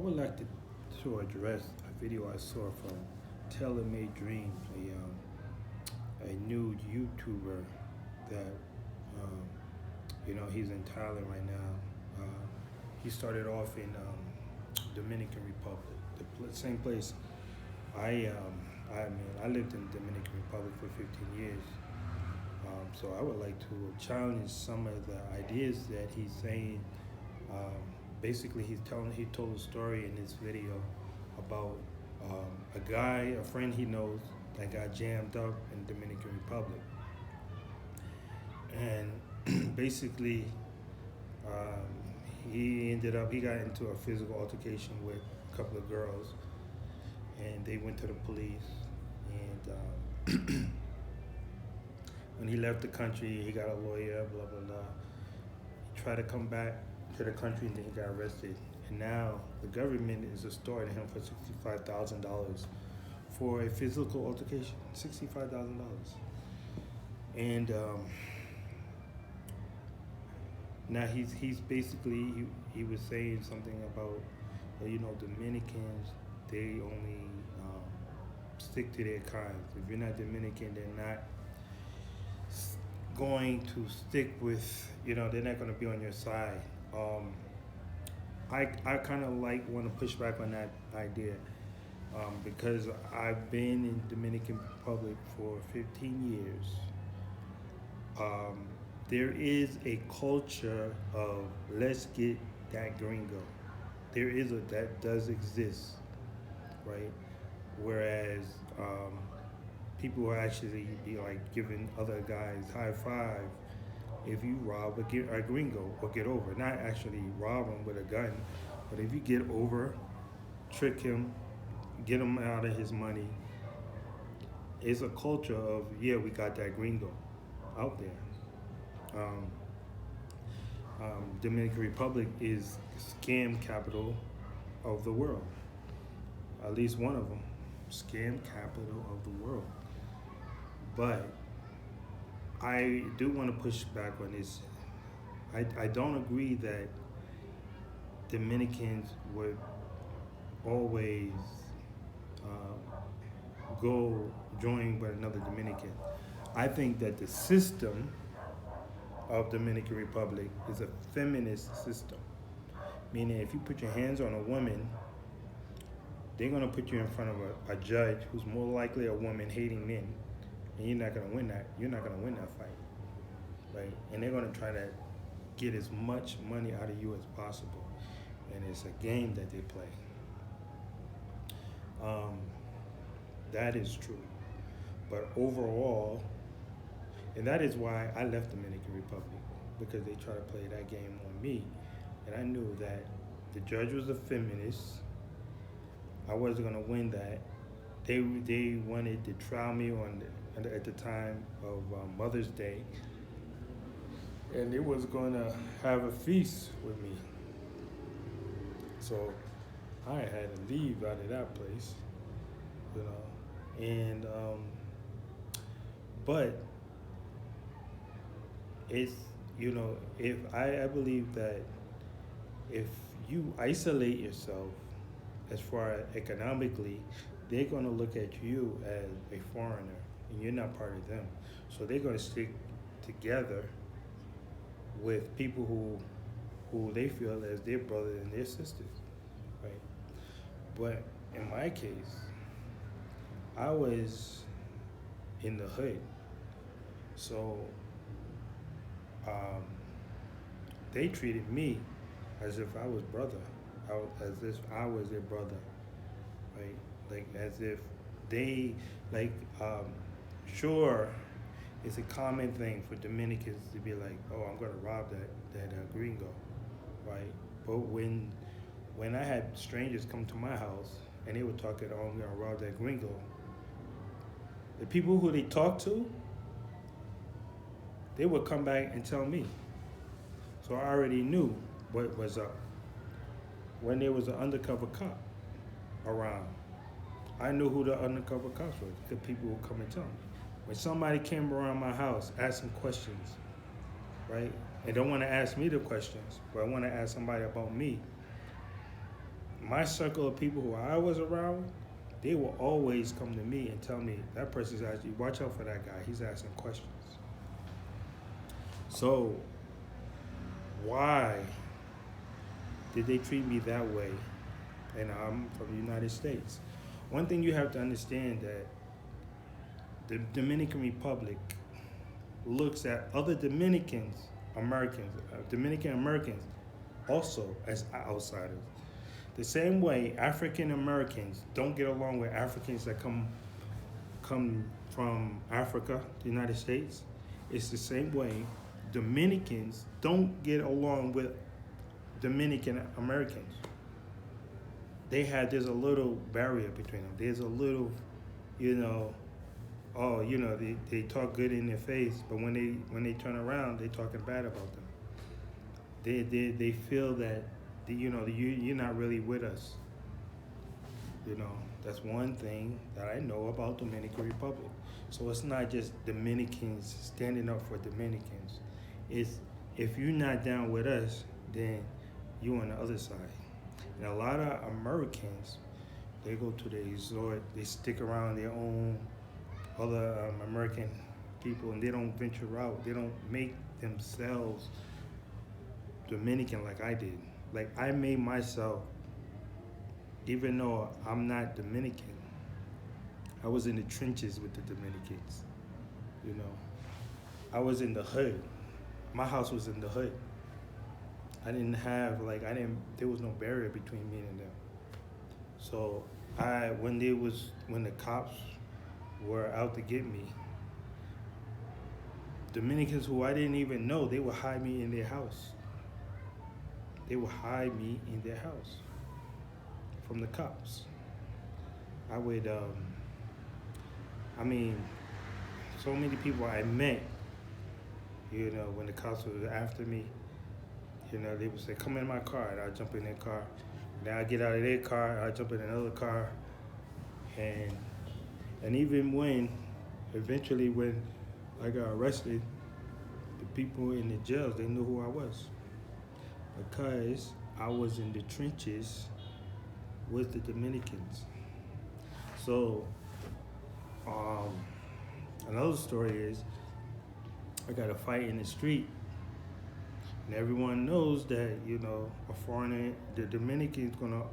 would like to address a video I saw from Taylor Made Dreams, a new YouTuber that um, he's in Thailand right now. He started off in Dominican Republic, the same place I lived in Dominican Republic for 15 years. So I would like to challenge some of the ideas that he's saying. Um, Basically, he told a story in this video about a friend he knows that got jammed up in Dominican Republic, and basically um, he got into a physical altercation with a couple of girls, and they went to the police, and when he left the country, he got a lawyer, blah blah blah. He tried to come back to the country, and then he got arrested. And now the government is restoring him for $65,000 for a physical altercation. $65,000. And now he's basically he was saying something about Dominicans, they only stick to their kind. If you're not Dominican, they're not going to stick with, they're not going to be on your side. I kind of want to push back on that idea, because I've been in Dominican Republic for 15 years. There is a culture of let's get that gringo. That does exist, right? Whereas people will actually be like giving other guys high five if you rob a gringo or get over. Not actually rob him with a gun, but if you get over, trick him, get him out of his money. It's a culture of, yeah, we got that gringo out there. Dominican Republic is scam capital of the world. At least one of them. Scam capital of the world. But I do want to push back on this. I don't agree that Dominicans would always go join with another Dominican. I think that the system of Dominican Republic is a feminist system. Meaning if you put your hands on a woman, they're going to put you in front of a judge who's more likely a woman hating men. And you're not gonna win that. You're not gonna win that fight, right? And they're gonna try to get as much money out of you as possible, and it's a game that they play. That is true, but overall, and that is why I left Dominican Republic, because they try to play that game on me, and I knew that the judge was a feminist. I wasn't gonna win that. They wanted to trial me at the time of Mother's Day, and it was going to have a feast with me. So I had to leave out of that place, and but it's if I believe that if you isolate yourself as far as economically, they're going to look at you as a foreigner, and you're not part of them. So they're going to stick together with people who they feel as their brothers and their sisters, right? But in my case, I was in the hood, so they treated me as if I was brother, as if I was their brother, right? Like as if they sure, it's a common thing for Dominicans to be like, oh, I'm gonna rob that gringo, right? But when I had strangers come to my house and they were talking, oh, I'm gonna rob that gringo, the people who they talked to, they would come back and tell me. So I already knew what was up. When there was an undercover cop around, I knew who the undercover cops were, the people who come and tell me. When somebody came around my house asking questions, right, and don't want to ask me the questions, but I want to ask somebody about me, my circle of people who I was around, they will always come to me and tell me that person's asking, watch out for that guy. He's asking questions. So why did they treat me that way? And I'm from the United States. One thing you have to understand that the Dominican Republic looks at other Dominican Americans also as outsiders. The same way African Americans don't get along with Africans that come from Africa, the United States, it's the same way Dominicans don't get along with Dominican Americans. There's a little barrier between them. There's a little, you know, they talk good in their face, but when they turn around, they talking bad about them. They feel that you're not really with us. That's one thing that I know about Dominican Republic. So it's not just Dominicans standing up for Dominicans. It's if you're not down with us, then you're on the other side. And a lot of Americans, they go to the resort, they stick around their own other American people, and they don't venture out. They don't make themselves Dominican like I did. Like I made myself, even though I'm not Dominican, I was in the trenches with the Dominicans. I was in the hood. My house was in the hood. There was no barrier between me and them. So when the cops were out to get me, Dominicans who I didn't even know, they would hide me in their house. They would hide me in their house from the cops. So many people I met, when the cops were after me, they would say, come in my car, and I'd jump in their car. Then I'd get out of their car, and I'd jump in another car. And even eventually when I got arrested, the people in the jails, they knew who I was. Because I was in the trenches with the Dominicans. So, another story is, I got a fight in the street. And everyone knows that, a foreigner, the Dominican's gonna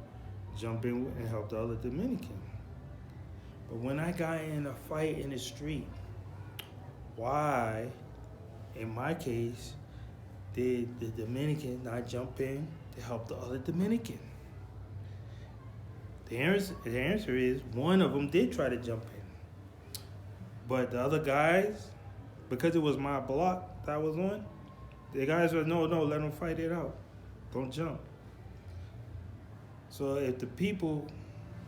jump in and help the other Dominican. But when I got in a fight in the street, why, in my case, did the Dominican not jump in to help the other Dominican? The answer is one of them did try to jump in. But the other guys, because it was my block that I was on, the guys were, no, let them fight it out. Don't jump. So if the people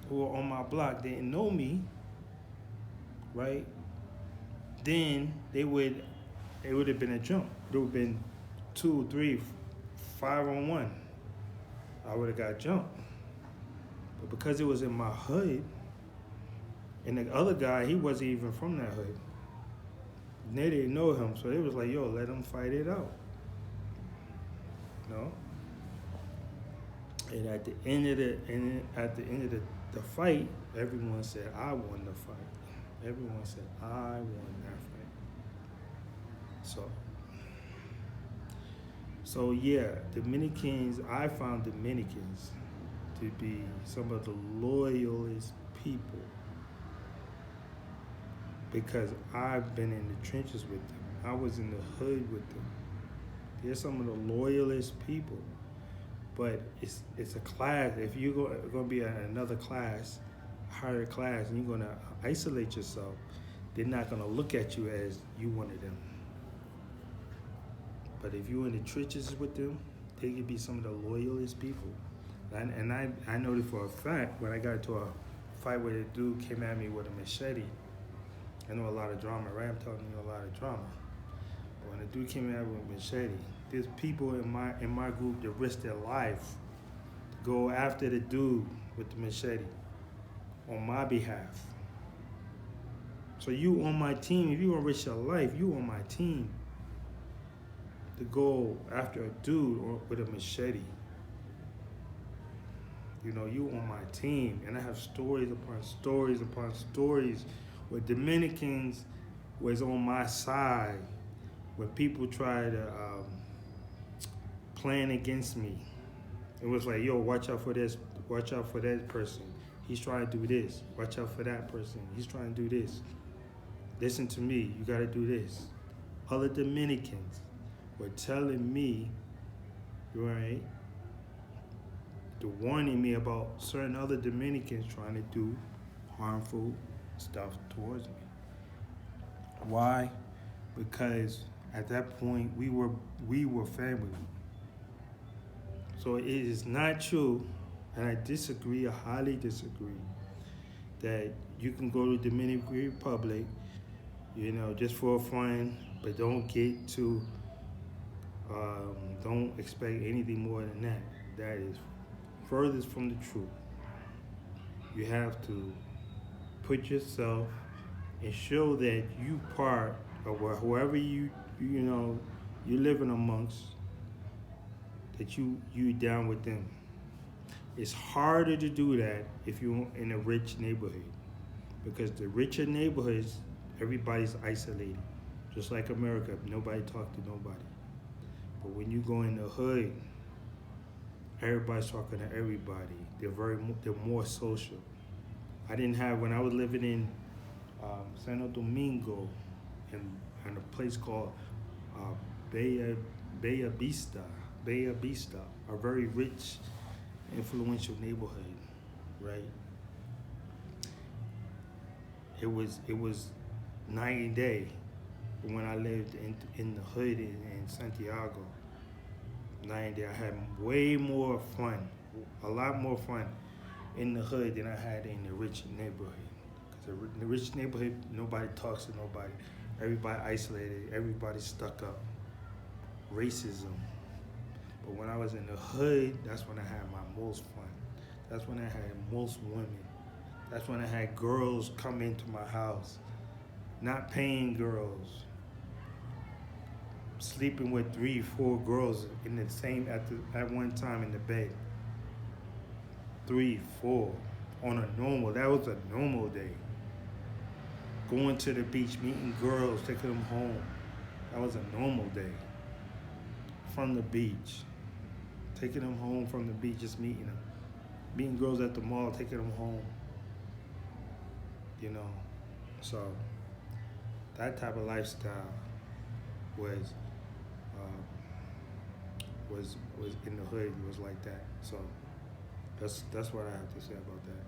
who were on my block didn't know me, right, then it would have been a jump. It would have been 2, 3, 5 on 1. I would have got jumped. But because it was in my hood, and the other guy, he wasn't even from that hood. They didn't know him, so they was like, yo, let him fight it out. And at the end of the fight, everyone said I won the fight. Everyone said I won that fight. So yeah, Dominicans, I found Dominicans to be some of the loyalest people because I've been in the trenches with them. I was in the hood with them. They're some of the loyalest people. But it's a class. If you're going to be in another class, a higher class, and you're going to isolate yourself, they're not going to look at you as you one of them. But if you're in the trenches with them, they could be some of the loyalest people. And I know that for a fact, when I got into a fight where a dude came at me with a machete, I know a lot of drama, right? I'm telling you a lot of drama. But when a dude came at me with a machete, there's people in my group that risk their life to go after the dude with the machete on my behalf. So you on my team, if you gonna risk your life, you on my team to go after a dude with a machete. You know, you on my team, and I have stories upon stories upon stories where Dominicans was on my side when people try to plan against me. It was like, yo, watch out for this, watch out for that person. He's trying to do this. Watch out for that person. He's trying to do this. Listen to me. You got to do this. Other Dominicans were telling me, right, to warning me about certain other Dominicans trying to do harmful stuff towards me. Why? Because at that point we were family. So it is not true, and I disagree, I highly disagree, that you can go to Dominican Republic, you know, just for fun, but don't get to, don't expect anything more than that. That is furthest from the truth. You have to put yourself and show that you part of whoever you know you're living amongst, that you down with them. It's harder to do that if you're in a rich neighborhood, because the richer neighborhoods, everybody's isolated, just like America. Nobody talk to nobody. But when you go in the hood, everybody's talking to everybody. They're more social. I didn't have, when I was living in Santo Domingo, in a place called uh, Bella, Bella Vista, a very rich, influential neighborhood, right? It was night and day when I lived in the hood in Santiago. Night and day, I had way more fun, a lot more fun in the hood than I had in the rich neighborhood. Because in the rich neighborhood, nobody talks to nobody. Everybody isolated. Everybody stuck up. Racism. But when I was in the hood, that's when I had my most fun. That's when I had most women. That's when I had girls come into my house, not paying girls, sleeping with 3, 4 girls in the same at one time in the bed. 3, 4 on a normal. That was a normal day. Going to the beach, meeting girls, taking them home. That was a normal day. From the beach, taking them home from the beach, just meeting them. Meeting girls at the mall, taking them home. You know, so that type of lifestyle was was in the hood. It was like that. So that's what I have to say about that.